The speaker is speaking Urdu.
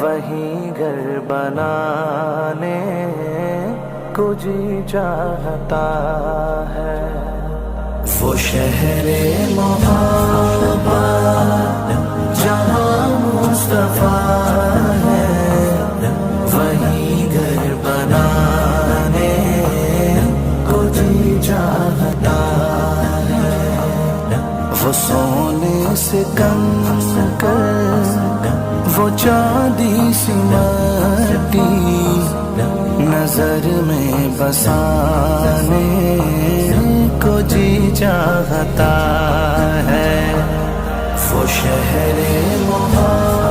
وہیں گھر بنانے کو جی چاہتا ہے. وہ شہر محبت جہاں مصطفیٰ ہے وہیں گھر بنانے کو جی چاہتا ہے. وہ سونے سے کنکر وہ چاندی سی مٹی نظر میں بسانے کو جی چاہتا ہے. وہ شہر محبت